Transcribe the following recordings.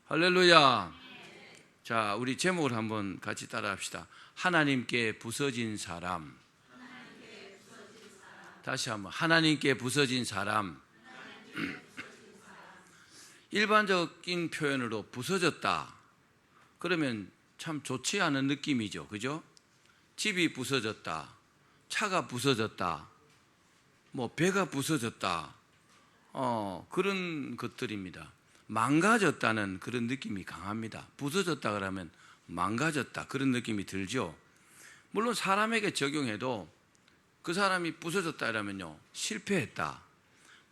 할렐루야. 자, 우리 제목을 한번 같이 따라 합시다. 하나님께 부서진 사람. 다시 한번, 하나님께 부서진 사람. 일반적인 표현으로 부서졌다 그러면 참 좋지 않은 느낌이죠, 그죠? 집이 부서졌다, 차가 부서졌다, 뭐 배가 부서졌다, 그런 것들입니다. 망가졌다는 그런 느낌이 강합니다. 부서졌다 그러면 망가졌다, 그런 느낌이 들죠. 물론 사람에게 적용해도 그 사람이 부서졌다 이러면요, 실패했다,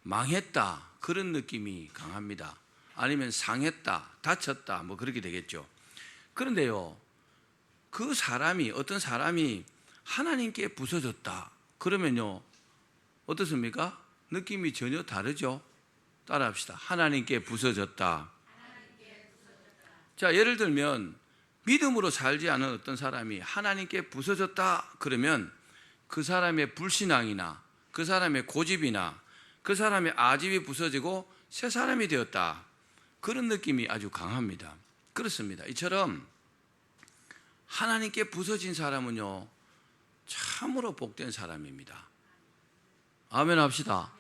망했다, 그런 느낌이 강합니다. 아니면 상했다, 다쳤다, 뭐 그렇게 되겠죠. 그런데요, 그 사람이, 어떤 사람이 하나님께 부서졌다 그러면요, 어떻습니까? 느낌이 전혀 다르죠. 따라 합시다. 하나님께 부서졌다. 자, 예를 들면 믿음으로 살지 않은 어떤 사람이 하나님께 부서졌다 그러면 그 사람의 불신앙이나 그 사람의 고집이나 그 사람의 아집이 부서지고 새 사람이 되었다, 그런 느낌이 아주 강합니다. 그렇습니다. 이처럼 하나님께 부서진 사람은요, 참으로 복된 사람입니다. 아멘 합시다.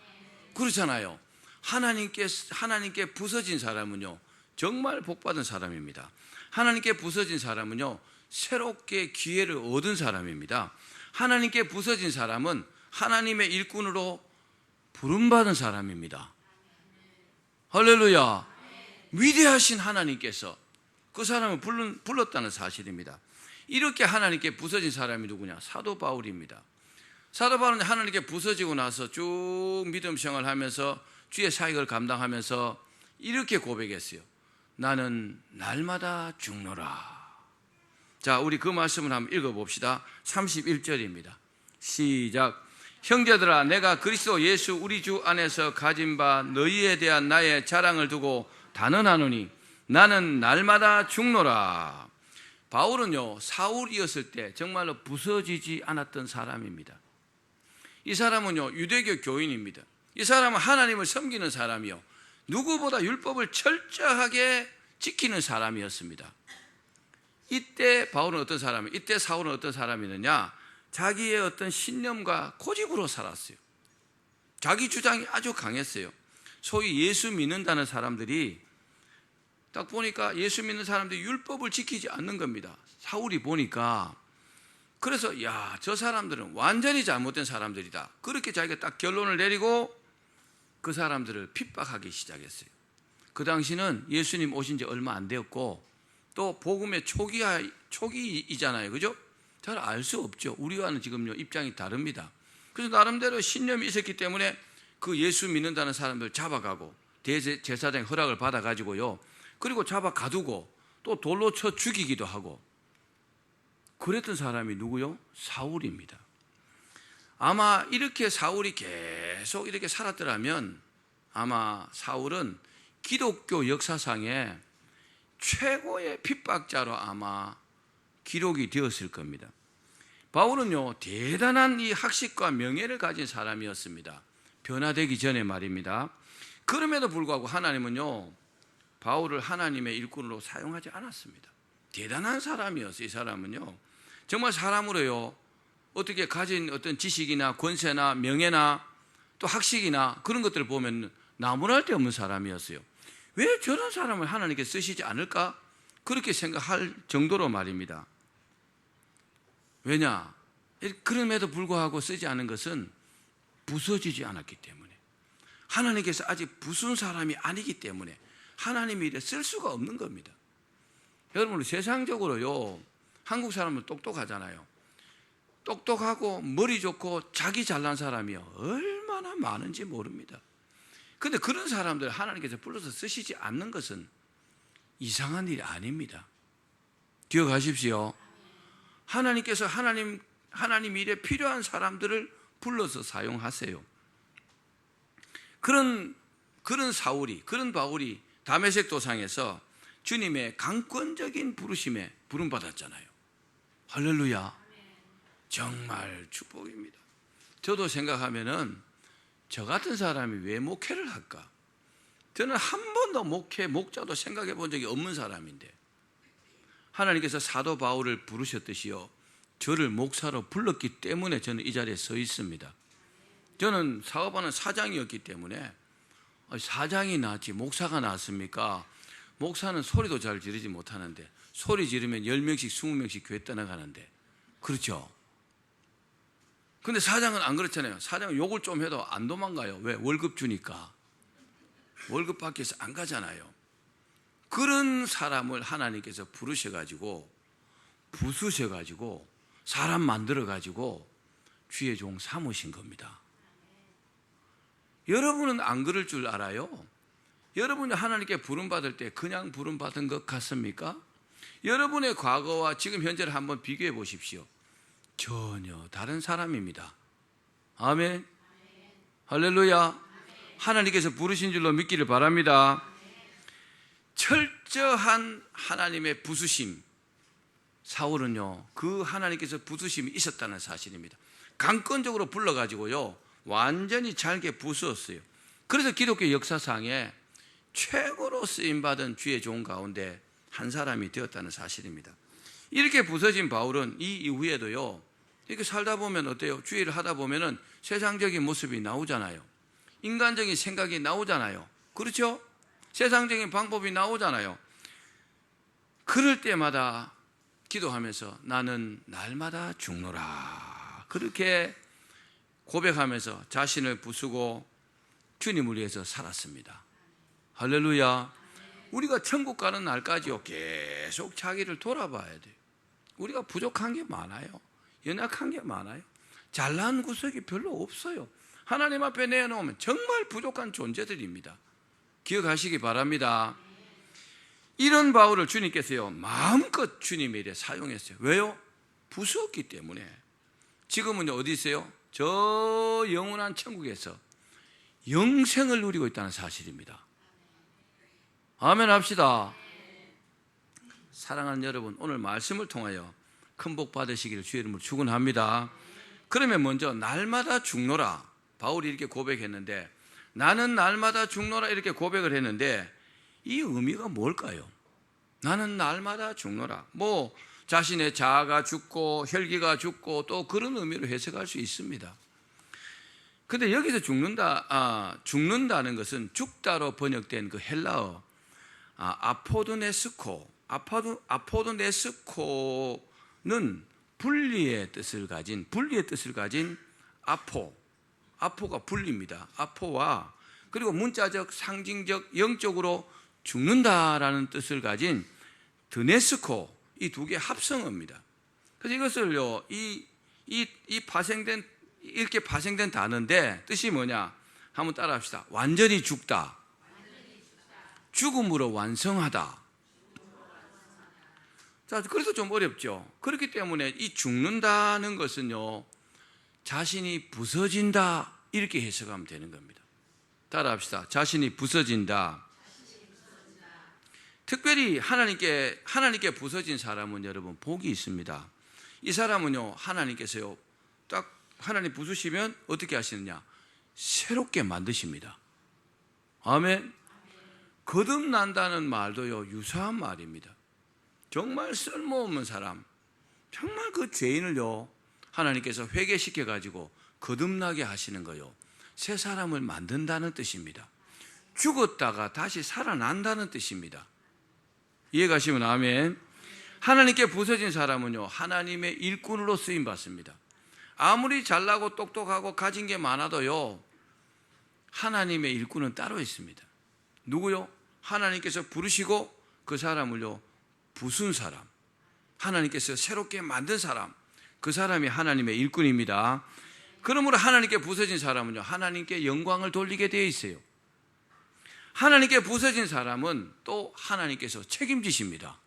그렇잖아요. 하나님께 부서진 사람은요, 정말 복받은 사람입니다. 하나님께 부서진 사람은요, 새롭게 기회를 얻은 사람입니다. 하나님께 부서진 사람은 하나님의 일꾼으로 부름받은 사람입니다. 할렐루야. 위대하신 하나님께서 그 사람을 불렀다는 사실입니다. 이렇게 하나님께 부서진 사람이 누구냐? 사도 바울입니다. 사도 바울은 하나님께 부서지고 나서 쭉 믿음 생활을 하면서 주의 사역을 감당하면서 이렇게 고백했어요. 나는 날마다 죽노라. 자, 우리 그 말씀을 한번 읽어봅시다. 31절입니다. 시작. 형제들아, 내가 그리스도 예수 우리 주 안에서 가진 바 너희에 대한 나의 자랑을 두고 단언하노니 나는 날마다 죽노라. 바울은요, 사울이었을 때 정말로 부서지지 않았던 사람입니다. 이 사람은요, 유대교 교인입니다. 이 사람은 하나님을 섬기는 사람이요, 누구보다 율법을 철저하게 지키는 사람이었습니다. 이때 바울은 어떤 사람이에요? 이때 사울은 어떤 사람이느냐? 자기의 어떤 신념과 고집으로 살았어요. 자기 주장이 아주 강했어요. 소위 예수 믿는다는 사람들이 딱 보니까 예수 믿는 사람들이 율법을 지키지 않는 겁니다. 사울이 보니까. 그래서 저 사람들은 완전히 잘못된 사람들이다, 그렇게 자기가 딱 결론을 내리고 그 사람들을 핍박하기 시작했어요. 그 당시는 예수님 오신 지 얼마 안 되었고 또 복음의 초기이잖아요, 그죠? 잘 알 수 없죠. 우리와는 지금요 입장이 다릅니다. 그래서 나름대로 신념이 있었기 때문에 그 예수 믿는다는 사람들 잡아가고 대제사장 허락을 받아가지고요, 그리고 잡아 가두고 또 돌로 쳐 죽이기도 하고 그랬던 사람이 누구요? 사울입니다. 아마 이렇게 사울이 계속 이렇게 살았더라면 아마 사울은 기독교 역사상에 최고의 핍박자로 아마 기록이 되었을 겁니다. 바울은요, 대단한 이 학식과 명예를 가진 사람이었습니다. 변화되기 전에 말입니다. 그럼에도 불구하고 하나님은요, 바울을 하나님의 일꾼으로 사용하지 않았습니다. 대단한 사람이었어요. 이 사람은요, 정말 사람으로요, 어떻게 가진 어떤 지식이나 권세나 명예나 또 학식이나 그런 것들을 보면 나무랄 데 없는 사람이었어요. 왜 저런 사람을 하나님께 쓰시지 않을까? 그렇게 생각할 정도로 말입니다. 왜냐? 그럼에도 불구하고 쓰지 않은 것은 부서지지 않았기 때문에, 하나님께서 아직 부순 사람이 아니기 때문에 하나님이 이래 쓸 수가 없는 겁니다. 여러분, 세상적으로요, 한국 사람은 똑똑하잖아요. 똑똑하고 머리 좋고 자기 잘난 사람이요, 얼마나 많은지 모릅니다. 그런데 그런 사람들 하나님께서 불러서 쓰시지 않는 것은 이상한 일이 아닙니다. 기억하십시오. 하나님께서 하나님 일에 필요한 사람들을 불러서 사용하세요. 그런 사울이, 그런 바울이 다메섹 도상에서 주님의 강권적인 부르심에 부름받았잖아요. 할렐루야. 정말 축복입니다. 저도 생각하면은 저 같은 사람이 왜 목회를 할까? 저는 한 번도 목자도 생각해 본 적이 없는 사람인데 하나님께서 사도 바울을 부르셨듯이요, 저를 목사로 불렀기 때문에 저는 이 자리에 서 있습니다. 저는 사업하는 사장이었기 때문에 사장이 낫지 목사가 낫습니까? 목사는 소리도 잘 지르지 못하는데 소리 지르면 10명씩 20명씩 교회 떠나가는데, 그렇죠? 근데 사장은 안 그렇잖아요. 사장은 욕을 좀 해도 안 도망가요. 왜? 월급 주니까. 월급 받기 위해서 안 가잖아요. 그런 사람을 하나님께서 부르셔가지고 부수셔가지고 사람 만들어가지고 주의 종 삼으신 겁니다. 여러분은 안 그럴 줄 알아요? 여러분이 하나님께 부름받을 때 그냥 부름받은 것 같습니까? 여러분의 과거와 지금 현재를 한번 비교해 보십시오. 전혀 다른 사람입니다. 아멘. 할렐루야. 하나님께서 부르신 줄로 믿기를 바랍니다. 철저한 하나님의 부수심. 사울은요, 그 하나님께서 부수심이 있었다는 사실입니다. 강권적으로 불러가지고요, 완전히 잘게 부수었어요. 그래서 기독교 역사상에 최고로 쓰임받은 주의 종 가운데 한 사람이 되었다는 사실입니다. 이렇게 부서진 바울은 이 이후에도요, 이렇게 살다 보면 어때요? 주의를 하다 보면은 세상적인 모습이 나오잖아요. 인간적인 생각이 나오잖아요. 그렇죠? 세상적인 방법이 나오잖아요. 그럴 때마다 기도하면서 나는 날마다 죽노라, 그렇게 고백하면서 자신을 부수고 주님을 위해서 살았습니다. 할렐루야. 우리가 천국 가는 날까지요, 계속 자기를 돌아봐야 돼요. 우리가 부족한 게 많아요. 연약한 게 많아요. 잘난 구석이 별로 없어요. 하나님 앞에 내놓으면 정말 부족한 존재들입니다. 기억하시기 바랍니다. 이런 바울을 주님께서요, 마음껏 주님의 일에 사용했어요. 왜요? 부수었기 때문에. 지금은 어디 있어요? 저 영원한 천국에서 영생을 누리고 있다는 사실입니다. 아멘 합시다. 사랑하는 여러분, 오늘 말씀을 통하여 큰 복 받으시기를 주의 이름으로 축원합니다. 그러면 먼저 날마다 죽노라, 바울이 이렇게 고백했는데, 나는 날마다 죽노라 이렇게 고백을 했는데 이 의미가 뭘까요? 나는 날마다 죽노라, 뭐 자신의 자아가 죽고 혈기가 죽고 또 그런 의미로 해석할 수 있습니다. 근데 여기서 죽는다는 것은 죽다로 번역된 그 헬라어 아포도네스코는 분리의 뜻을 가진 아포가 분리입니다. 아포와 그리고 문자적, 상징적, 영적으로 죽는다라는 뜻을 가진 드네스코, 이 두 개 합성어입니다. 그래서 이것을요, 이렇게 파생된 단어인데 뜻이 뭐냐? 한번 따라합시다. 완전히 죽다, 죽음으로 완성하다. 자, 그래서 좀 어렵죠. 그렇기 때문에 이 죽는다는 것은요, 자신이 부서진다 이렇게 해석하면 되는 겁니다. 따라합시다. 자신이 부서진다. 특별히 하나님께 부서진 사람은 여러분 복이 있습니다. 이 사람은요, 하나님께서요, 딱 하나님 부수시면 어떻게 하시느냐? 새롭게 만드십니다. 아멘. 거듭난다는 말도요, 유사한 말입니다. 정말 쓸모없는 사람, 정말 그 죄인을요, 하나님께서 회개시켜 가지고 거듭나게 하시는 거요, 새 사람을 만든다는 뜻입니다. 죽었다가 다시 살아난다는 뜻입니다. 이해가시면 아멘. 하나님께 부서진 사람은요, 하나님의 일꾼으로 쓰임 받습니다. 아무리 잘나고 똑똑하고 가진 게 많아도요, 하나님의 일꾼은 따로 있습니다. 누구요? 하나님께서 부르시고 그 사람을요, 부순 사람, 하나님께서 새롭게 만든 사람, 그 사람이 하나님의 일꾼입니다. 그러므로 하나님께 부서진 사람은요, 하나님께 영광을 돌리게 되어 있어요. 하나님께 부서진 사람은 또 하나님께서 책임지십니다.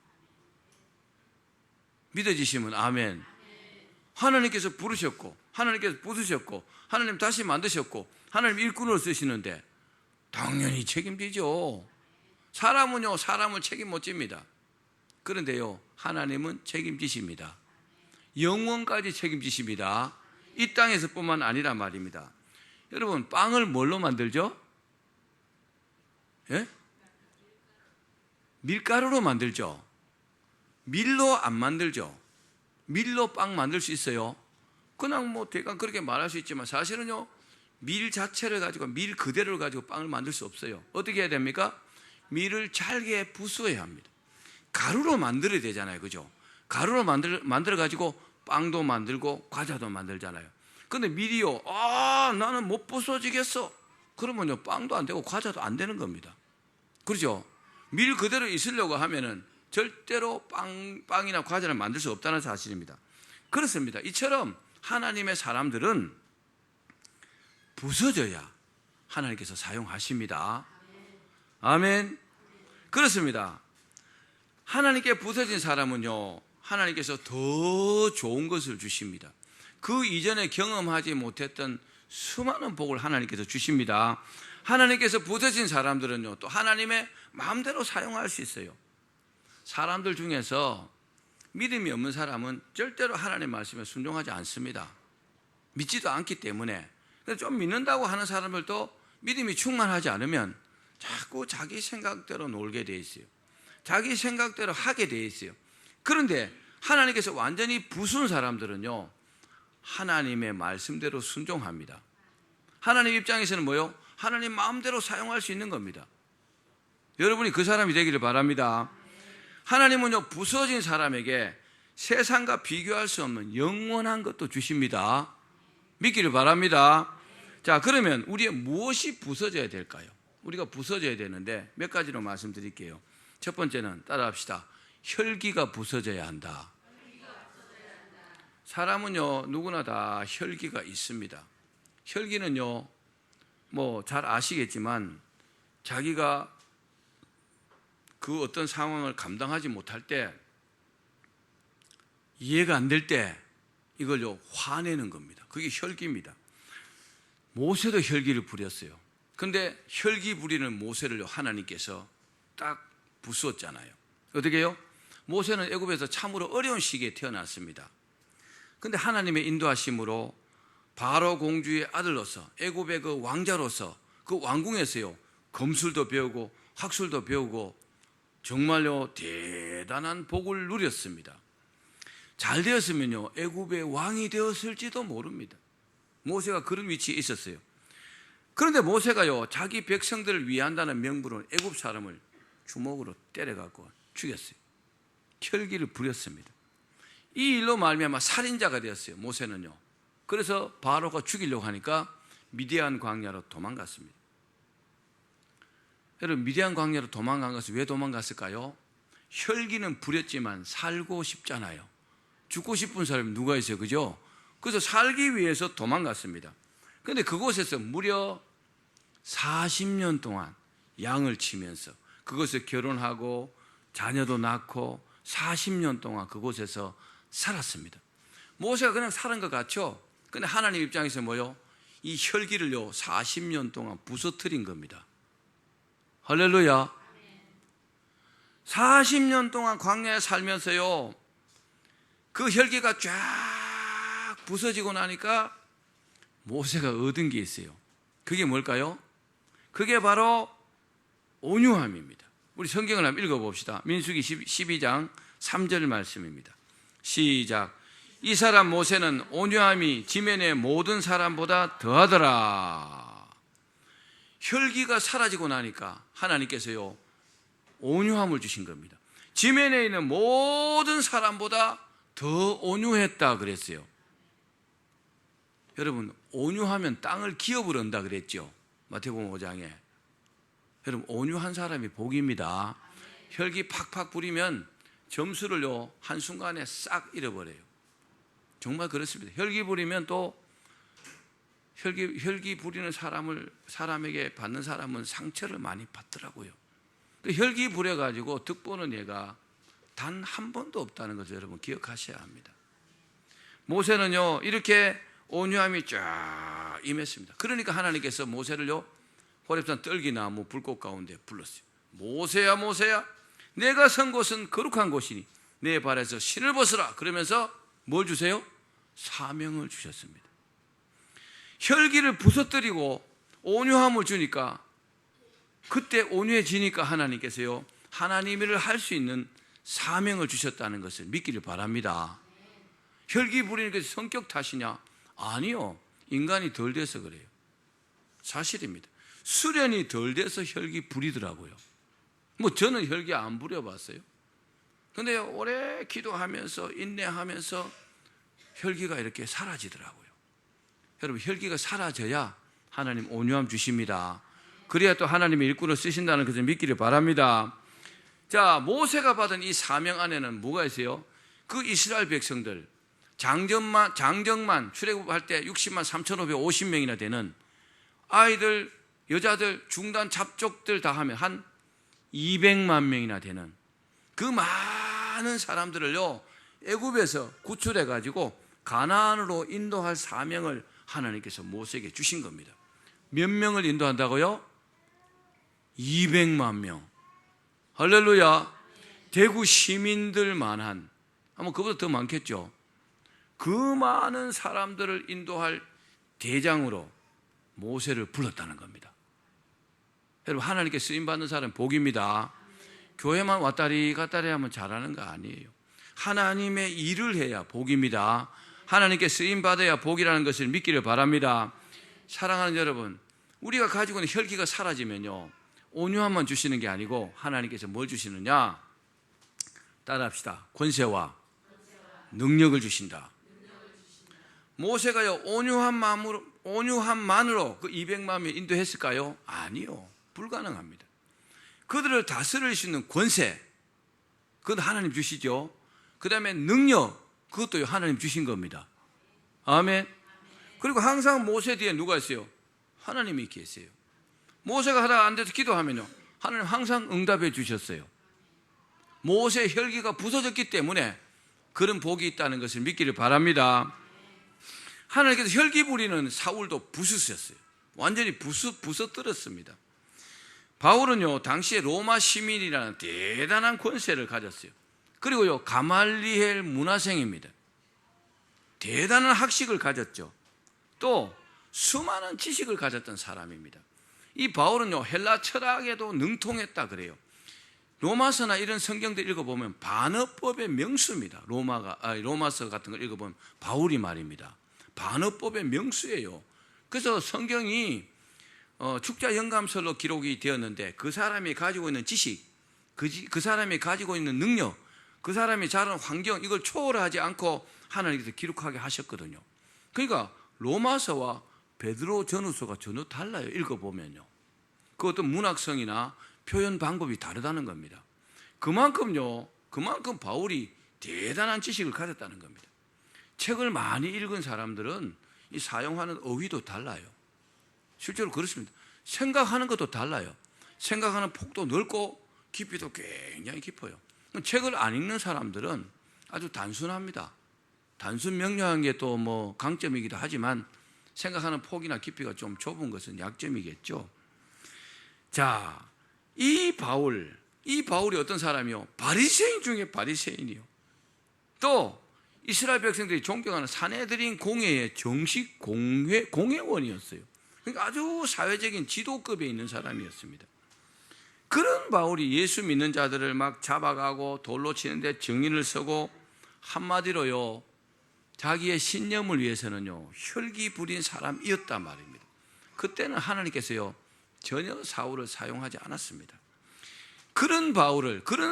믿어지시면 아멘. 하나님께서 부르셨고, 하나님께서 부수셨고, 하나님 다시 만드셨고, 하나님 일꾼으로 쓰시는데 당연히 책임지죠. 사람은요, 사람을 책임 못 집니다. 그런데요, 하나님은 책임지십니다. 영원까지 책임지십니다. 이 땅에서뿐만 아니라 말입니다. 여러분, 빵을 뭘로 만들죠? 예? 밀가루로 만들죠. 밀로 안 만들죠. 밀로 빵 만들 수 있어요? 그냥 뭐 대강 그렇게 말할 수 있지만 사실은요, 밀 자체를 가지고 밀 그대로를 가지고 빵을 만들 수 없어요. 어떻게 해야 됩니까? 밀을 잘게 부수어야 합니다. 가루로 만들어야 되잖아요, 그죠? 가루로 만들어 가지고 빵도 만들고 과자도 만들잖아요. 근데 밀이요, 나는 못 부서지겠어. 그러면요, 빵도 안 되고 과자도 안 되는 겁니다. 그렇죠? 밀 그대로 있으려고 하면은 절대로 빵이나 과자를 만들 수 없다는 사실입니다. 그렇습니다. 이처럼 하나님의 사람들은 부서져야 하나님께서 사용하십니다. 아멘. 그렇습니다. 하나님께 부서진 사람은요, 하나님께서 더 좋은 것을 주십니다. 그 이전에 경험하지 못했던 수많은 복을 하나님께서 주십니다. 하나님께서 부서진 사람들은요, 또 하나님의 마음대로 사용할 수 있어요. 사람들 중에서 믿음이 없는 사람은 절대로 하나님의 말씀에 순종하지 않습니다. 믿지도 않기 때문에. 좀 믿는다고 하는 사람들도 믿음이 충만하지 않으면 자꾸 자기 생각대로 놀게 돼 있어요. 자기 생각대로 하게 돼 있어요. 그런데 하나님께서 완전히 부순 사람들은요, 하나님의 말씀대로 순종합니다. 하나님 입장에서는 뭐요? 하나님 마음대로 사용할 수 있는 겁니다. 여러분이 그 사람이 되기를 바랍니다. 하나님은요, 부서진 사람에게 세상과 비교할 수 없는 영원한 것도 주십니다. 믿기를 바랍니다. 자, 그러면 우리의 무엇이 부서져야 될까요? 우리가 부서져야 되는데 몇 가지로 말씀드릴게요. 첫 번째는 따라합시다. 혈기가 부서져야 한다. 사람은요, 누구나 다 혈기가 있습니다. 혈기는요, 뭐 잘 아시겠지만 자기가 그 어떤 상황을 감당하지 못할 때, 이해가 안 될 때 이걸요, 화내는 겁니다. 그게 혈기입니다. 모세도 혈기를 부렸어요. 근데 혈기 부리는 모세를 하나님께서 딱 부수었잖아요. 어떻게 해요? 모세는 애굽에서 참으로 어려운 시기에 태어났습니다. 근데 하나님의 인도하심으로 바로 공주의 아들로서, 애굽의 그 왕자로서, 그 왕궁에서요, 검술도 배우고 학술도 배우고 정말요 대단한 복을 누렸습니다. 잘 되었으면요, 애굽의 왕이 되었을지도 모릅니다. 모세가 그런 위치에 있었어요. 그런데 모세가요, 자기 백성들을 위한다는 명분으로 애굽 사람을 주먹으로 때려갖고 죽였어요. 혈기를 부렸습니다. 이 일로 말미암아 살인자가 되었어요, 모세는요. 그래서 바로가 죽이려고 하니까 미디안 광야로 도망갔습니다. 여러분, 미디안 광야로 도망간 것은 왜 도망갔을까요? 혈기는 부렸지만 살고 싶잖아요. 죽고 싶은 사람이 누가 있어요, 그죠? 그래서 살기 위해서 도망갔습니다. 그런데 그곳에서 무려 40년 동안 양을 치면서 그곳에 결혼하고 자녀도 낳고 40년 동안 그곳에서 살았습니다. 모세가 그냥 사는 것 같죠? 근데 하나님 입장에서 뭐요? 이 혈기를요 40년 동안 부서뜨린 겁니다. 할렐루야. 40년 동안 광야에 살면서요, 그 혈기가 쫙 부서지고 나니까 모세가 얻은 게 있어요. 그게 뭘까요? 그게 바로 온유함입니다. 우리 성경을 한번 읽어봅시다. 민수기 12장 3절 말씀입니다. 시작. 이 사람 모세는 온유함이 지면의 모든 사람보다 더하더라. 혈기가 사라지고 나니까 하나님께서요 온유함을 주신 겁니다. 지면에 있는 모든 사람보다 더 온유했다 그랬어요. 여러분, 온유하면 땅을 기업을 얻는다 그랬죠, 마태복음 5장에. 여러분, 온유한 사람이 복입니다. 혈기 팍팍 부리면 점수를요 한순간에 싹 잃어버려요. 정말 그렇습니다. 혈기 부리면 또 혈기 부리는 사람에게 받는 사람은 상처를 많이 받더라고요. 혈기 부려가지고 득보는 예가 단 한 번도 없다는 것을 여러분 기억하셔야 합니다. 모세는요 이렇게 온유함이 쫙 임했습니다. 그러니까 하나님께서 모세를요 호렙산 떨기나무 불꽃 가운데 불렀어요. 모세야 모세야, 내가 선 곳은 거룩한 곳이니 내 발에서 신을 벗으라. 그러면서 뭘 주세요? 사명을 주셨습니다. 혈기를 부서뜨리고 온유함을 주니까 그때 온유해지니까 하나님께서요, 하나님을 할 수 있는 사명을 주셨다는 것을 믿기를 바랍니다. 혈기 부리는 것이 성격 탓이냐? 아니요. 인간이 덜 돼서 그래요. 사실입니다. 수련이 덜 돼서 혈기 부리더라고요. 뭐 저는 혈기 안 부려봤어요. 근데 오래 기도하면서 인내하면서 혈기가 이렇게 사라지더라고요. 여러분, 혈기가 사라져야 하나님 온유함 주십니다. 그래야 또 하나님의 일꾼을 쓰신다는 것을 믿기를 바랍니다. 자, 모세가 받은 이 사명 안에는 뭐가 있어요? 그 이스라엘 백성들, 장정만 출애굽할 때 60만 3,550명이나 되는 아이들, 여자들, 중단 잡족들 다 하면 한 200만 명이나 되는 그 많은 사람들을요, 애굽에서 구출해 가지고 가나안으로 인도할 사명을 하나님께서 모세에게 주신 겁니다. 몇 명을 인도한다고요? 200만 명. 할렐루야. 대구 시민들만한, 아마 그보다 더 많겠죠. 그 많은 사람들을 인도할 대장으로 모세를 불렀다는 겁니다. 여러분, 하나님께 쓰임받는 사람은 복입니다. 교회만 왔다리 갔다리 하면 잘하는 거 아니에요. 하나님의 일을 해야 복입니다. 하나님께 쓰임받아야 복이라는 것을 믿기를 바랍니다. 사랑하는 여러분, 우리가 가지고 있는 혈기가 사라지면요, 온유함만 주시는 게 아니고 하나님께서 뭘 주시느냐? 따라합시다. 권세와 능력을 주신다. 모세가요, 온유함만으로 그 200만 명 인도했을까요? 아니요. 불가능합니다. 그들을 다스릴 수 있는 권세, 그건 하나님 주시죠. 그 다음에 능력, 그것도 하나님 주신 겁니다. 아멘. 그리고 항상 모세 뒤에 누가 있어요? 하나님이 계세요. 모세가 하다가 안 돼서 기도하면요, 하나님 항상 응답해 주셨어요. 모세의 혈기가 부서졌기 때문에 그런 복이 있다는 것을 믿기를 바랍니다. 하나님께서 혈기 부리는 사울도 부수셨어요. 완전히 부서뜨렸습니다. 바울은요, 당시에 로마 시민이라는 대단한 권세를 가졌어요. 그리고요, 가말리엘 문화생입니다. 대단한 학식을 가졌죠. 또 수많은 지식을 가졌던 사람입니다. 이 바울은요, 헬라 철학에도 능통했다 그래요. 로마서나 이런 성경들 읽어보면 반어법의 명수입니다. 로마서 같은 걸 읽어보면 바울이 말입니다. 반어법의 명수예요. 그래서 성경이 축자 영감설로 기록이 되었는데, 그 사람이 가지고 있는 지식, 그 사람이 가지고 있는 능력, 그 사람이 자란 환경, 이걸 초월하지 않고 하나님께서 기록하게 하셨거든요. 그러니까 로마서와 베드로 전후서가 전혀 달라요. 읽어보면요, 그 어떤 문학성이나 표현 방법이 다르다는 겁니다. 그만큼 바울이 대단한 지식을 가졌다는 겁니다. 책을 많이 읽은 사람들은 이 사용하는 어휘도 달라요. 실제로 그렇습니다. 생각하는 것도 달라요. 생각하는 폭도 넓고 깊이도 굉장히 깊어요. 책을 안 읽는 사람들은 아주 단순합니다. 단순 명료한 게 또 뭐 강점이기도 하지만 생각하는 폭이나 깊이가 좀 좁은 것은 약점이겠죠. 자, 이 바울이 어떤 사람이요? 바리새인 중에 바리새인이요. 또 이스라엘 백성들이 존경하는 사내들인 공회의 정식 공회원이었어요. 그러니까 아주 사회적인 지도급에 있는 사람이었습니다. 그런 바울이 예수 믿는 자들을 막 잡아가고 돌로 치는데 증인을 서고, 한마디로요, 자기의 신념을 위해서는요, 혈기 부린 사람이었단 말입니다. 그때는 하나님께서요, 전혀 사울을 사용하지 않았습니다. 그런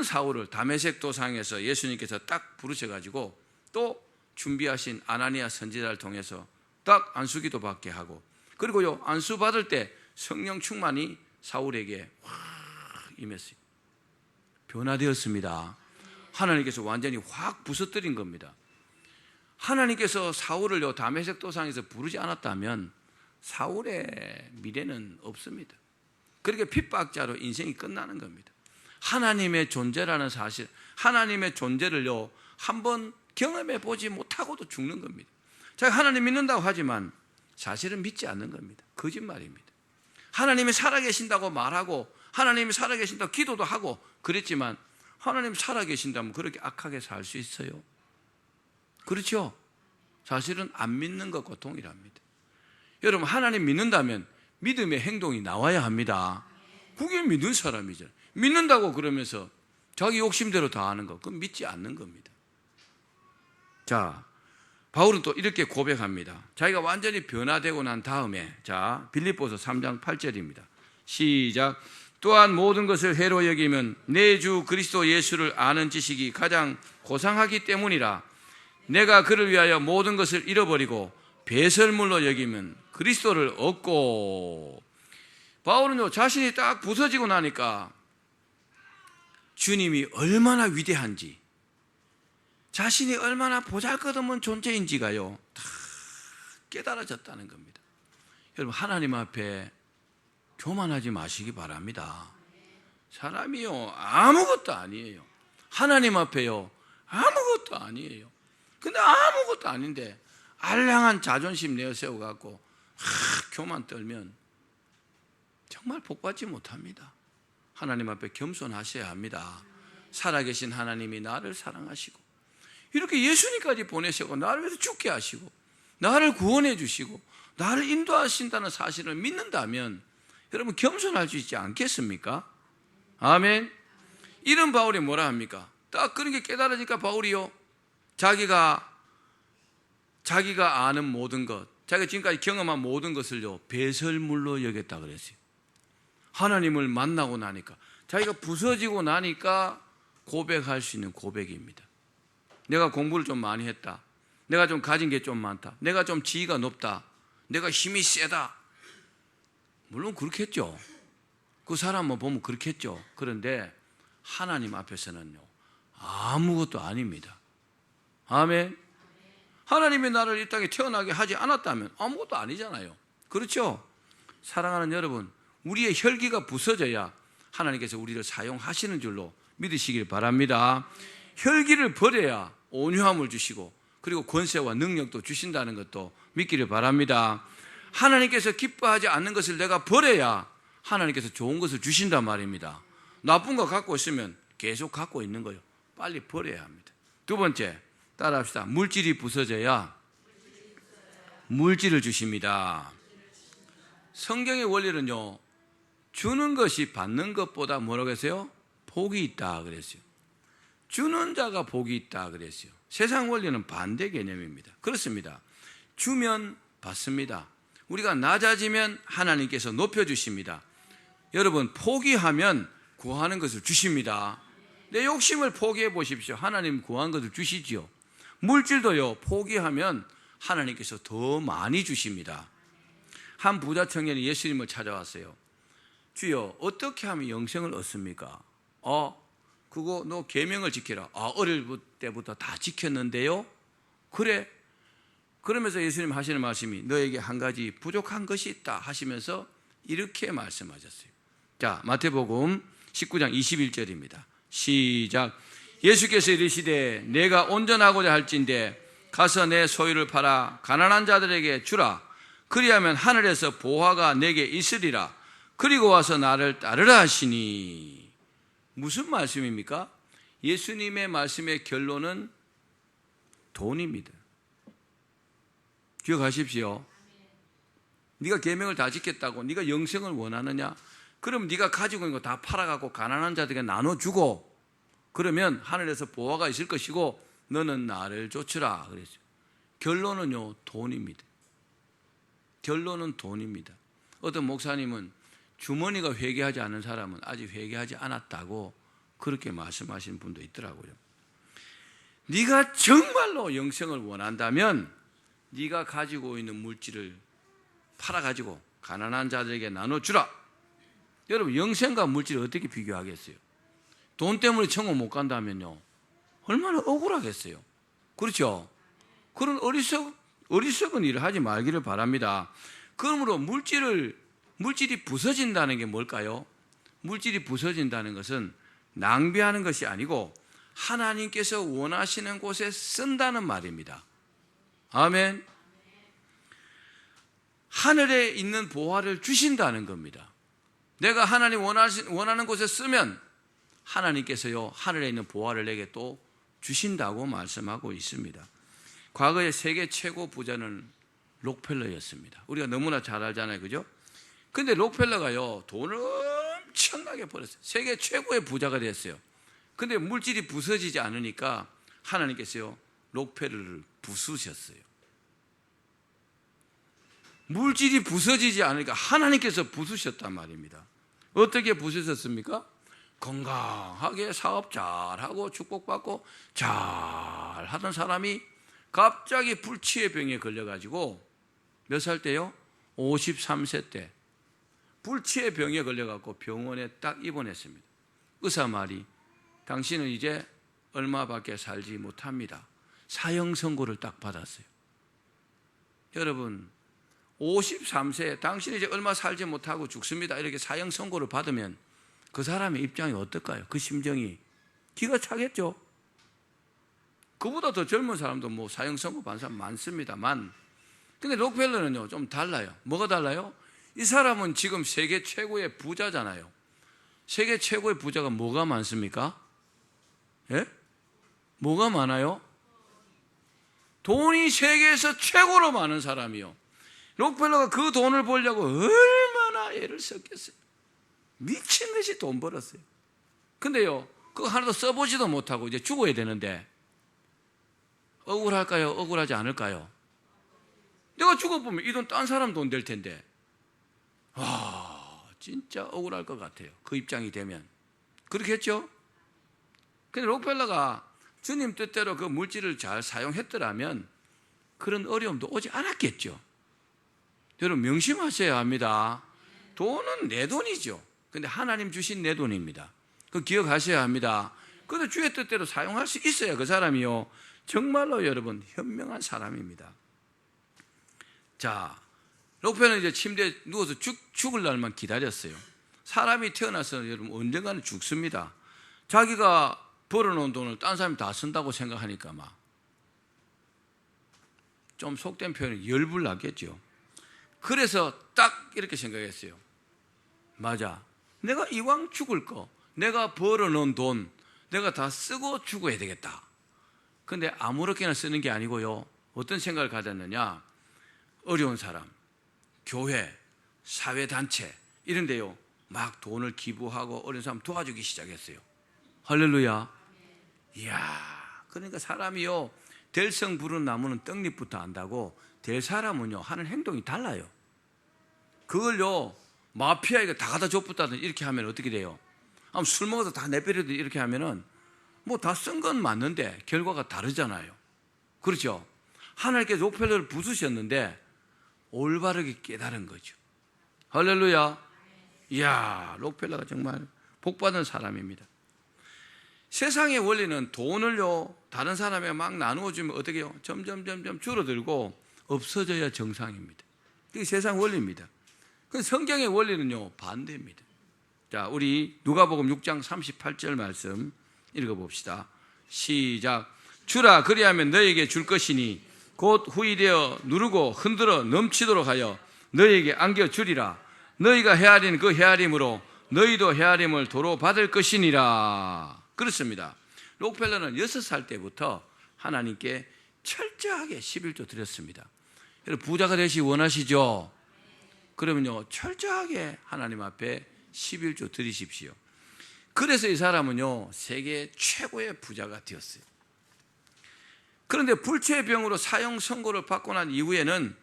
사울을 다메섹 도상에서 예수님께서 딱 부르셔가지고 또 준비하신 아나니아 선지자를 통해서 딱 안수기도 받게 하고, 그리고요, 안수 받을 때 성령 충만이 사울에게 확 임했어요. 변화되었습니다. 하나님께서 완전히 확 부서뜨린 겁니다. 하나님께서 사울을요, 다메섹 도상에서 부르지 않았다면 사울의 미래는 없습니다. 그렇게 핍박자로 인생이 끝나는 겁니다. 하나님의 존재라는 사실, 하나님의 존재를요, 한번 경험해 보지 못하고도 죽는 겁니다. 제가 하나님 믿는다고 하지만 사실은 믿지 않는 겁니다. 거짓말입니다. 하나님이 살아계신다고 말하고, 하나님이 살아계신다고 기도도 하고 그랬지만, 하나님 살아계신다면 그렇게 악하게 살 수 있어요? 그렇죠? 사실은 안 믿는 것과 동일합니다. 여러분, 하나님 믿는다면 믿음의 행동이 나와야 합니다. 그게 믿는 사람이잖아요. 믿는다고 그러면서 자기 욕심대로 다 하는 거, 그건 믿지 않는 겁니다. 자, 바울은 또 이렇게 고백합니다. 자기가 완전히 변화되고 난 다음에, 자, 빌립보서 3장 8절입니다. 시작. 또한 모든 것을 해로 여기면 내 주 그리스도 예수를 아는 지식이 가장 고상하기 때문이라. 내가 그를 위하여 모든 것을 잃어버리고 배설물로 여기면 그리스도를 얻고. 바울은요, 자신이 딱 부서지고 나니까 주님이 얼마나 위대한지, 자신이 얼마나 보잘것없는 존재인지가요, 다 깨달아졌다는 겁니다. 여러분, 하나님 앞에 교만하지 마시기 바랍니다. 사람이요, 아무것도 아니에요. 하나님 앞에요, 아무것도 아니에요. 근데 아무것도 아닌데 알량한 자존심 내어세워갖고 교만 떨면 정말 복받지 못합니다. 하나님 앞에 겸손하셔야 합니다. 살아계신 하나님이 나를 사랑하시고 이렇게 예수님까지 보내시고 나를 위해서 죽게 하시고 나를 구원해 주시고 나를 인도하신다는 사실을 믿는다면 여러분 겸손할 수 있지 않겠습니까? 아멘. 이런 바울이 뭐라 합니까? 딱 그런 게 깨달아지니까 바울이요, 자기가 아는 모든 것, 자기가 지금까지 경험한 모든 것을요 배설물로 여겼다 그랬어요. 하나님을 만나고 나니까, 자기가 부서지고 나니까 고백할 수 있는 고백입니다. 내가 공부를 좀 많이 했다, 내가 좀 가진 게 좀 많다, 내가 좀 지위가 높다, 내가 힘이 세다. 물론 그렇겠죠. 그 사람만 보면 그렇겠죠. 그런데 하나님 앞에서는요 아무것도 아닙니다. 아멘. 하나님이 나를 이 땅에 태어나게 하지 않았다면 아무것도 아니잖아요. 그렇죠? 사랑하는 여러분, 우리의 혈기가 부서져야 하나님께서 우리를 사용하시는 줄로 믿으시길 바랍니다. 혈기를 버려야 온유함을 주시고 그리고 권세와 능력도 주신다는 것도 믿기를 바랍니다. 하나님께서 기뻐하지 않는 것을 내가 버려야 하나님께서 좋은 것을 주신단 말입니다. 나쁜 거 갖고 있으면 계속 갖고 있는 거예요. 빨리 버려야 합니다. 두 번째, 따라합시다. 물질이 부서져야 물질을 주십니다. 성경의 원리는요, 주는 것이 받는 것보다 뭐라고 했어요? 복이 있다 그랬어요. 주는 자가 복이 있다 그랬어요. 세상 원리는 반대 개념입니다. 그렇습니다. 주면 받습니다. 우리가 낮아지면 하나님께서 높여주십니다. 여러분, 포기하면 구하는 것을 주십니다. 내 욕심을 포기해 보십시오. 하나님 구한 것을 주시지요. 물질도요, 포기하면 하나님께서 더 많이 주십니다. 한 부자 청년이 예수님을 찾아왔어요. 주여, 어떻게 하면 영생을 얻습니까? 그거 너 계명을 지키라. 어릴 때부터 다 지켰는데요. 그래. 그러면서 예수님 하시는 말씀이 너에게 한 가지 부족한 것이 있다 하시면서 이렇게 말씀하셨어요. 자, 마태복음 19장 21절입니다. 시작. 예수께서 이르시되 내가 온전하고자 할진대 가서 내 소유를 팔아 가난한 자들에게 주라. 그리하면 하늘에서 보화가 내게 있으리라. 그리고 와서 나를 따르라 하시니. 무슨 말씀입니까? 예수님의 말씀의 결론은 돈입니다. 기억하십시오. 네가 계명을 다 지켰다고 네가 영생을 원하느냐? 그럼 네가 가지고 있는 거 다 팔아갖고 가난한 자들에게 나눠주고 그러면 하늘에서 보화가 있을 것이고 너는 나를 쫓으라 그랬어요. 결론은요, 돈입니다. 결론은 돈입니다. 어떤 목사님은 주머니가 회개하지 않은 사람은 아직 회개하지 않았다고 그렇게 말씀하시는 분도 있더라고요. 네가 정말로 영생을 원한다면 네가 가지고 있는 물질을 팔아가지고 가난한 자들에게 나눠주라. 여러분, 영생과 물질을 어떻게 비교하겠어요? 돈 때문에 천국 못 간다면요 얼마나 억울하겠어요. 그렇죠? 그런 어리석은 일을 하지 말기를 바랍니다. 그러므로 물질이 부서진다는 게 뭘까요? 물질이 부서진다는 것은 낭비하는 것이 아니고 하나님께서 원하시는 곳에 쓴다는 말입니다. 아멘. 하늘에 있는 보화를 주신다는 겁니다. 내가 하나님 원하는 곳에 쓰면 하나님께서요 하늘에 있는 보화를 내게 또 주신다고 말씀하고 있습니다. 과거의 세계 최고 부자는 록펠러였습니다. 우리가 너무나 잘 알잖아요, 그죠? 근데 록펠러가요 돈을 엄청나게 벌었어요. 세계 최고의 부자가 됐어요. 근데 물질이 부서지지 않으니까 하나님께서요, 록펠러를 부수셨어요. 물질이 부서지지 않으니까 하나님께서 부수셨단 말입니다. 어떻게 부수셨습니까? 건강하게 사업 잘하고 축복받고 잘하던 사람이 갑자기 불치의 병에 걸려가지고 몇 살 때요? 53세 때 불치의 병에 걸려갖고 병원에 딱 입원했습니다. 의사 말이 당신은 이제 얼마밖에 살지 못합니다. 사형 선고를 딱 받았어요. 여러분 53세 당신이 이제 얼마 살지 못하고 죽습니다. 이렇게 사형 선고를 받으면 그 사람의 입장이 어떨까요? 그 심정이 기가 차겠죠. 그보다 더 젊은 사람도 뭐 사형 선고 받은 사람 많습니다만, 근데 록펠러는요 좀 달라요. 뭐가 달라요? 이 사람은 지금 세계 최고의 부자잖아요. 세계 최고의 부자가 뭐가 많습니까? 예? 뭐가 많아요? 돈이 세계에서 최고로 많은 사람이요. 록펠러가 그 돈을 벌려고 얼마나 애를 썼겠어요. 미친 듯이 돈 벌었어요. 근데요, 그거 하나도 써보지도 못하고 이제 죽어야 되는데 억울할까요? 억울하지 않을까요? 내가 죽어보면 이 돈 딴 사람 돈 될 텐데, 진짜 억울할 것 같아요. 그 입장이 되면. 그렇겠죠? 근데 록펠러가 주님 뜻대로 그 물질을 잘 사용했더라면 그런 어려움도 오지 않았겠죠. 여러분 명심하셔야 합니다. 돈은 내 돈이죠. 근데 하나님 주신 내 돈입니다. 그거 기억하셔야 합니다. 그런데 주의 뜻대로 사용할 수 있어야 그 사람이요, 정말로 여러분 현명한 사람입니다. 자, 록펠러는 이제 침대에 누워서 죽을 날만 기다렸어요. 사람이 태어나서 여러분 언젠가는 죽습니다. 자기가 벌어놓은 돈을 딴 사람이 다 쓴다고 생각하니까 막 좀 속된 표현이 열불 나겠죠. 그래서 딱 이렇게 생각했어요. 맞아, 내가 이왕 죽을 거, 내가 벌어놓은 돈 내가 다 쓰고 죽어야 되겠다. 근데 아무렇게나 쓰는 게 아니고요, 어떤 생각을 가졌느냐, 어려운 사람, 교회, 사회단체 이런 데요 막 돈을 기부하고 어려운 사람 도와주기 시작했어요. 할렐루야. 이야, 그러니까 사람이요, 될성 부른 나무는 떡잎부터 안다고 될 사람은요 하는 행동이 달라요. 그걸요 마피아에게 다 갖다 줬다든 이렇게 하면 어떻게 돼요? 술 먹어서 다 내버려도 이렇게 하면은 뭐 다 쓴 건 맞는데 결과가 다르잖아요. 그렇죠? 하나님께서 록펠러를 부수셨는데 올바르게 깨달은 거죠. 할렐루야. 이야, 록펠러가 정말 복받은 사람입니다. 세상의 원리는 돈을요 다른 사람에게 막 나누어주면 어떻게 해요? 점점 줄어들고 없어져야 정상입니다. 그게 세상 원리입니다. 그 성경의 원리는요 반대입니다. 자, 우리 누가복음 6장 38절 말씀 읽어봅시다. 시작. 주라, 그리하면 너에게 줄 것이니 곧 후이 되어 누르고 흔들어 넘치도록 하여 너에게 안겨주리라. 너희가 헤아린 그 헤아림으로 너희도 헤아림을 도로 받을 것이니라. 그렇습니다. 록펠러는 6살 때부터 하나님께 철저하게 11조 드렸습니다. 여러분 부자가 되시기 원하시죠? 그러면요 철저하게 하나님 앞에 11조 드리십시오. 그래서 이 사람은요 세계 최고의 부자가 되었어요. 그런데 불치의 병으로 사형 선고를 받고 난 이후에는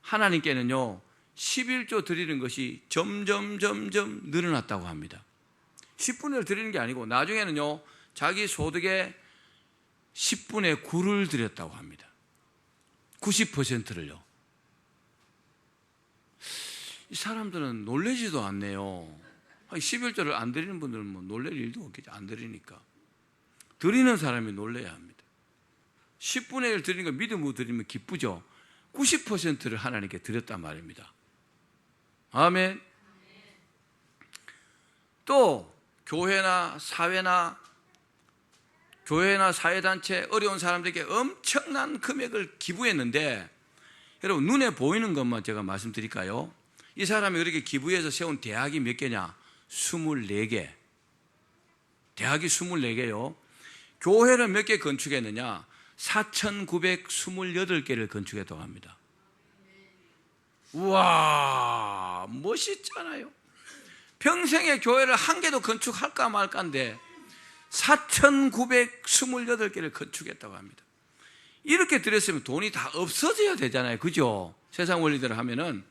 하나님께는요 11조 드리는 것이 점점 늘어났다고 합니다. 10분의 1 드리는 게 아니고 나중에는요 자기 소득의 10분의 9를 드렸다고 합니다. 90%를요. 이 사람들은 놀라지도 않네요. 11조를 안 드리는 분들은 뭐 놀랄 일도 없겠죠. 안 드리니까. 드리는 사람이 놀라야 합니다. 10분의 1 드리는 거 믿음으로 드리면 기쁘죠. 90%를 하나님께 드렸단 말입니다. 아멘. 또 교회나 사회단체 어려운 사람들에게 엄청난 금액을 기부했는데, 여러분 눈에 보이는 것만 제가 말씀드릴까요? 이 사람이 그렇게 기부해서 세운 대학이 몇 개냐? 24개. 대학이 24개요. 교회를 몇 개 건축했느냐? 4,928개를 건축했다고 합니다. 우와, 멋있잖아요. 평생에 교회를 한 개도 건축할까 말까인데 4,928개를 건축했다고 합니다. 이렇게 들였으면 돈이 다 없어져야 되잖아요. 그죠? 세상 원리대로 하면은.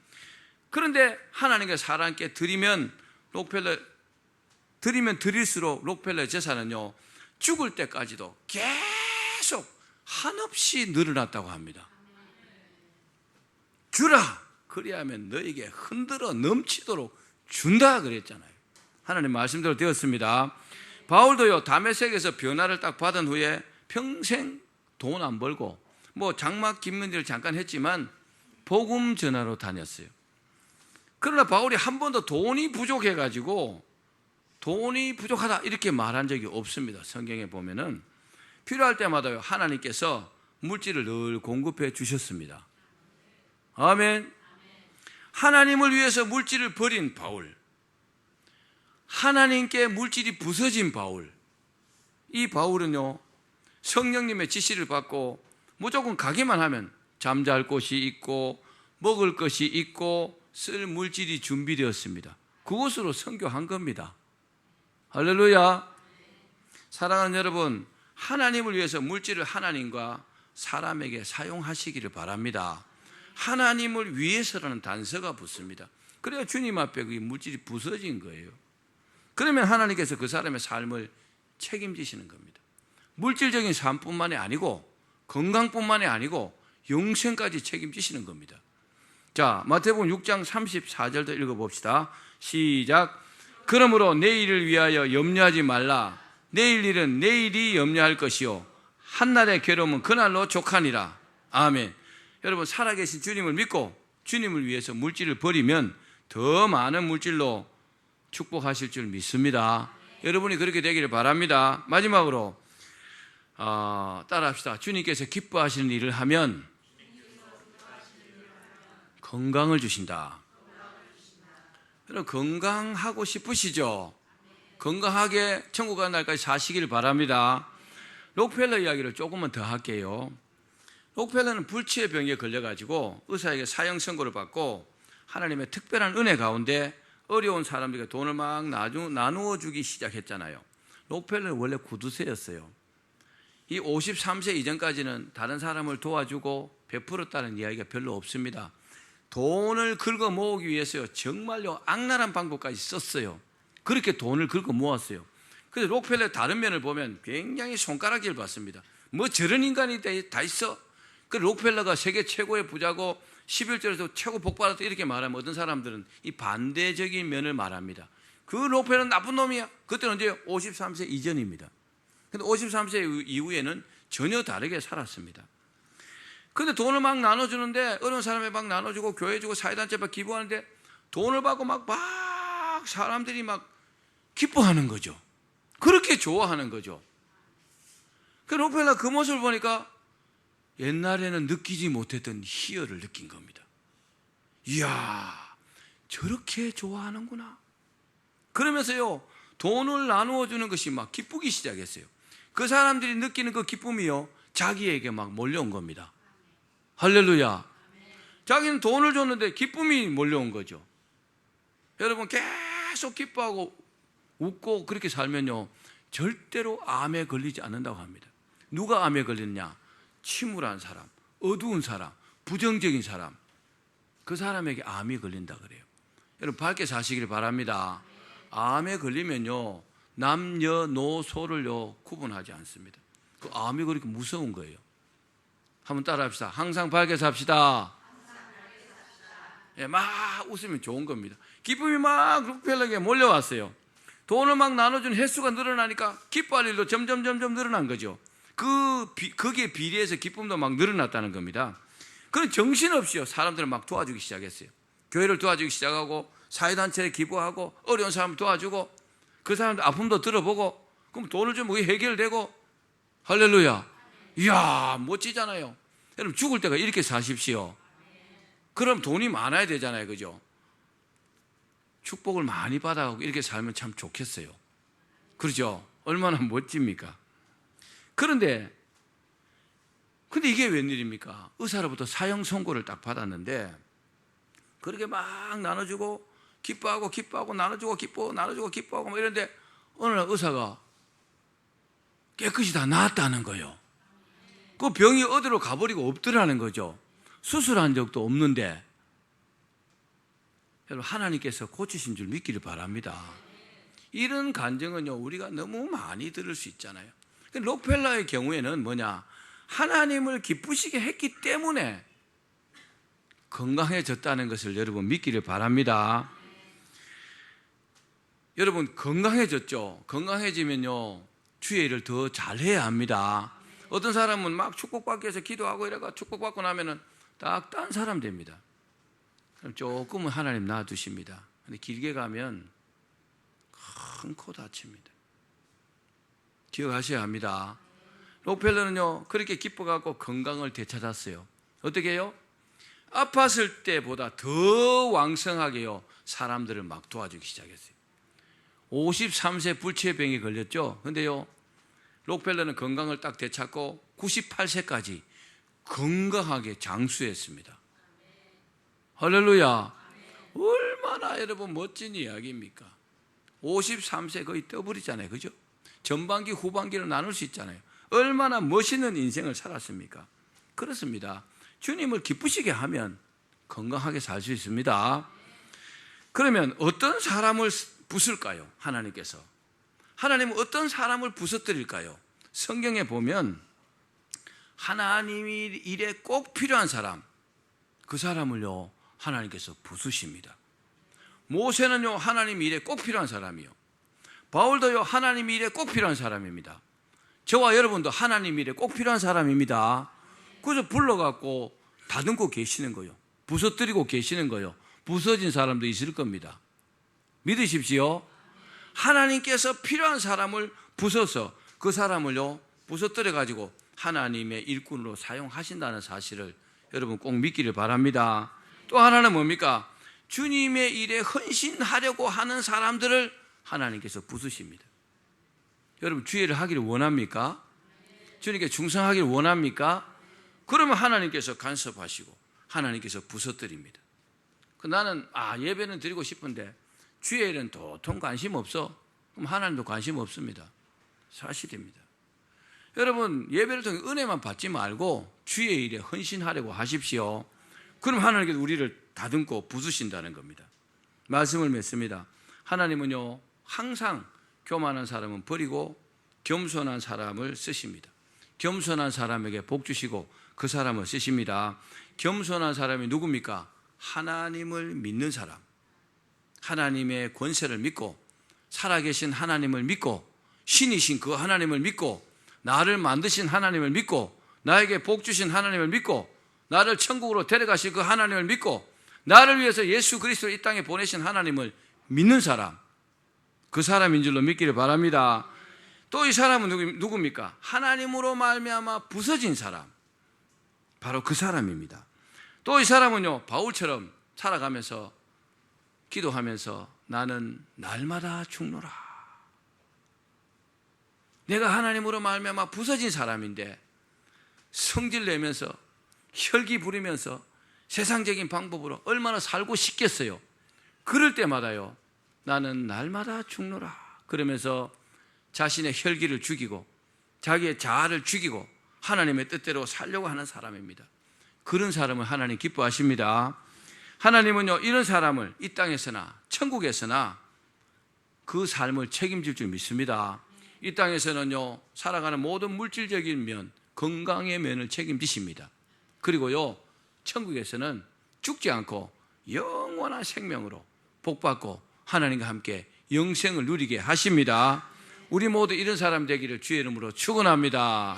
그런데 하나님께서 사람께 드리면 드릴수록 록펠러의 재산은요, 죽을 때까지도 계속 한없이 늘어났다고 합니다. 주라! 그리하면 너에게 흔들어 넘치도록 준다 그랬잖아요. 하나님 말씀대로 되었습니다. 바울도요, 다메섹에서 변화를 딱 받은 후에 평생 돈 안 벌고 뭐 장막 깁는 일을 잠깐 했지만 복음 전하러 다녔어요. 그러나 바울이 한 번도 돈이 부족해가지고 돈이 부족하다 이렇게 말한 적이 없습니다. 성경에 보면은 필요할 때마다요, 하나님께서 물질을 늘 공급해 주셨습니다. 아멘. 하나님을 위해서 물질을 버린 바울, 하나님께 물질이 부서진 바울, 이 바울은요, 성령님의 지시를 받고 무조건 가기만 하면 잠잘 곳이 있고 먹을 것이 있고 쓸 물질이 준비되었습니다. 그것으로 선교한 겁니다. 할렐루야. 사랑하는 여러분, 하나님을 위해서 물질을 하나님과 사람에게 사용하시기를 바랍니다. 하나님을 위해서라는 단서가 붙습니다. 그래야 주님 앞에 그 물질이 부서진 거예요. 그러면 하나님께서 그 사람의 삶을 책임지시는 겁니다. 물질적인 삶뿐만이 아니고 건강뿐만이 아니고 영생까지 책임지시는 겁니다. 자, 마태복음 6장 34절도 읽어봅시다. 시작. 그러므로 내일을 위하여 염려하지 말라. 내일 일은 내일이 염려할 것이요 한날의 괴로움은 그날로 족하니라. 아멘. 여러분, 살아계신 주님을 믿고 주님을 위해서 물질을 버리면 더 많은 물질로 축복하실 줄 믿습니다. 여러분이 그렇게 되기를 바랍니다. 마지막으로 따라합시다. 주님께서 기뻐하시는 일을 하면 건강을 주신다. 여러분, 건강하고 싶으시죠? 건강하게 천국 가는 날까지 사시길 바랍니다. 록펠러 이야기를 조금만 더 할게요. 록펠러는 불치의 병에 걸려가지고 의사에게 사형 선고를 받고 하나님의 특별한 은혜 가운데 어려운 사람들에게 돈을 막 나누어 주기 시작했잖아요. 록펠러는 원래 구두쇠였어요. 이 53세 이전까지는 다른 사람을 도와주고 베풀었다는 이야기가 별로 없습니다. 돈을 긁어 모으기 위해서요, 정말요 악랄한 방법까지 썼어요. 그렇게 돈을 긁어 모았어요. 그래서 록펠러의 다른 면을 보면 굉장히 손가락질 받습니다. 뭐 저런 인간이 다 있어? 그 록펠러가 세계 최고의 부자고 11절에서 최고 복받았다 이렇게 말하면 어떤 사람들은 이 반대적인 면을 말합니다. 그 록펠러는 나쁜 놈이야. 그때는 언제? 53세 이전입니다. 근데 53세 이후에는 전혀 다르게 살았습니다. 근데 돈을 막 나눠주는데, 어려운 사람에 막 나눠주고 교회 주고 사회단체 막 기부하는데 돈을 받고 막 사람들이 막 기뻐하는 거죠. 그렇게 좋아하는 거죠. 그 록펠러 그 모습을 보니까 옛날에는 느끼지 못했던 희열을 느낀 겁니다. 이야, 저렇게 좋아하는구나. 그러면서요, 돈을 나누어 주는 것이 막 기쁘기 시작했어요. 그 사람들이 느끼는 그 기쁨이요, 자기에게 막 몰려온 겁니다. 할렐루야. 자기는 돈을 줬는데 기쁨이 몰려온 거죠. 여러분, 계속 기뻐하고 웃고 그렇게 살면요, 절대로 암에 걸리지 않는다고 합니다. 누가 암에 걸렸냐? 침울한 사람, 어두운 사람, 부정적인 사람, 그 사람에게 암이 걸린다 그래요. 여러분, 밝게 사시길 바랍니다. 암에 걸리면요, 남녀노소를요 구분하지 않습니다. 그 암이 그렇게 무서운 거예요. 한번 따라합시다. 항상 밝게 삽시다. 예, 막 웃으면 좋은 겁니다. 기쁨이 막 록펠러에게 몰려왔어요. 돈을 막 나눠준 횟수가 늘어나니까 기뻐할 일도 점점 늘어난 거죠. 거기에 비례해서 기쁨도 막 늘어났다는 겁니다. 그런 정신없이요, 사람들을 막 도와주기 시작했어요. 교회를 도와주기 시작하고 사회단체에 기부하고 어려운 사람 도와주고 그 사람들 아픔도 들어보고, 그럼 돈을 주면 그게 해결되고. 할렐루야. 이야, 멋지잖아요. 여러분, 죽을 때가 이렇게 사십시오. 그럼 돈이 많아야 되잖아요. 그죠? 축복을 많이 받아가고 이렇게 살면 참 좋겠어요. 그렇죠? 얼마나 멋집니까? 근데 이게 웬일입니까? 의사로부터 사형 선고를 딱 받았는데 그렇게 막 나눠주고 기뻐하고 나눠주고 기뻐하고 뭐 이런데 어느 날 의사가 깨끗이 다 나았다는 거예요. 그 병이 어디로 가버리고 없더라는 거죠. 수술한 적도 없는데. 여러분, 하나님께서 고치신 줄 믿기를 바랍니다. 이런 간증은요, 우리가 너무 많이 들을 수 있잖아요. 록펠러의 경우에는 뭐냐, 하나님을 기쁘시게 했기 때문에 건강해졌다는 것을 여러분 믿기를 바랍니다. 여러분, 건강해졌죠. 건강해지면요, 주의 일을 더 잘해야 합니다. 어떤 사람은 막 축복받기 위해서 기도하고 이래가 축복받고 나면은 딱 딴 사람 됩니다. 그럼 조금은 하나님 놔두십니다. 근데 길게 가면 큰 코 다칩니다. 기억하셔야 합니다. 록펠러는요, 그렇게 기뻐갖고 건강을 되찾았어요. 어떻게 해요? 아팠을 때보다 더 왕성하게요, 사람들을 막 도와주기 시작했어요. 53세 불치병이 걸렸죠. 근데요, 록펠러는 건강을 딱 되찾고 98세까지 건강하게 장수했습니다. 할렐루야. 얼마나 여러분 멋진 이야기입니까? 53세 거의 떠버리잖아요. 그죠? 전반기 후반기를 나눌 수 있잖아요. 얼마나 멋있는 인생을 살았습니까? 그렇습니다. 주님을 기쁘시게 하면 건강하게 살 수 있습니다. 그러면 어떤 사람을 부술까요? 하나님께서. 하나님은 어떤 사람을 부서뜨릴까요? 성경에 보면 하나님이 일에 꼭 필요한 사람, 그 사람을요, 하나님께서 부수십니다. 모세는요, 하나님 일에 꼭 필요한 사람이요. 바울도요, 하나님 일에 꼭 필요한 사람입니다. 저와 여러분도 하나님 일에 꼭 필요한 사람입니다. 그래서 불러갖고 다듬고 계시는 거예요. 부서뜨리고 계시는 거예요. 부서진 사람도 있을 겁니다. 믿으십시오. 하나님께서 필요한 사람을 부숴서 그 사람을요, 부서뜨려가지고 하나님의 일꾼으로 사용하신다는 사실을 여러분 꼭 믿기를 바랍니다. 또 하나는 뭡니까? 주님의 일에 헌신하려고 하는 사람들을 하나님께서 부수십니다. 여러분, 주의를 하기를 원합니까? 주님께 충성하기를 원합니까? 그러면 하나님께서 간섭하시고 하나님께서 부서뜨립니다. 나는 예배는 드리고 싶은데 주의 일은 도통 관심 없어. 그럼 하나님도 관심 없습니다. 사실입니다. 여러분, 예배를 통해 은혜만 받지 말고 주의 일에 헌신하려고 하십시오. 그럼 하나님께서 우리를 다듬고 부수신다는 겁니다. 말씀을 맺습니다. 하나님은요, 항상 교만한 사람은 버리고 겸손한 사람을 쓰십니다. 겸손한 사람에게 복 주시고 그 사람을 쓰십니다. 겸손한 사람이 누굽니까? 하나님을 믿는 사람, 하나님의 권세를 믿고 살아계신 하나님을 믿고 신이신 그 하나님을 믿고 나를 만드신 하나님을 믿고 나에게 복 주신 하나님을 믿고 나를 천국으로 데려가실 그 하나님을 믿고 나를 위해서 예수 그리스도를 이 땅에 보내신 하나님을 믿는 사람, 그 사람인 줄로 믿기를 바랍니다. 또 이 사람은 누굽니까? 하나님으로 말미암아 부서진 사람, 바로 그 사람입니다. 또 이 사람은요, 바울처럼 살아가면서 기도하면서 나는 날마다 죽노라. 내가 하나님으로 말미암아 부서진 사람인데 성질 내면서 혈기 부리면서 세상적인 방법으로 얼마나 살고 싶겠어요. 그럴 때마다요, 나는 날마다 죽노라 그러면서 자신의 혈기를 죽이고 자기의 자아를 죽이고 하나님의 뜻대로 살려고 하는 사람입니다. 그런 사람을 하나님 기뻐하십니다. 하나님은요, 이런 사람을 이 땅에서나 천국에서나 그 삶을 책임질 줄 믿습니다. 이 땅에서는요, 살아가는 모든 물질적인 면, 건강의 면을 책임지십니다. 그리고요, 천국에서는 죽지 않고 영원한 생명으로 복받고 하나님과 함께 영생을 누리게 하십니다. 우리 모두 이런 사람 되기를 주의 이름으로 축원합니다.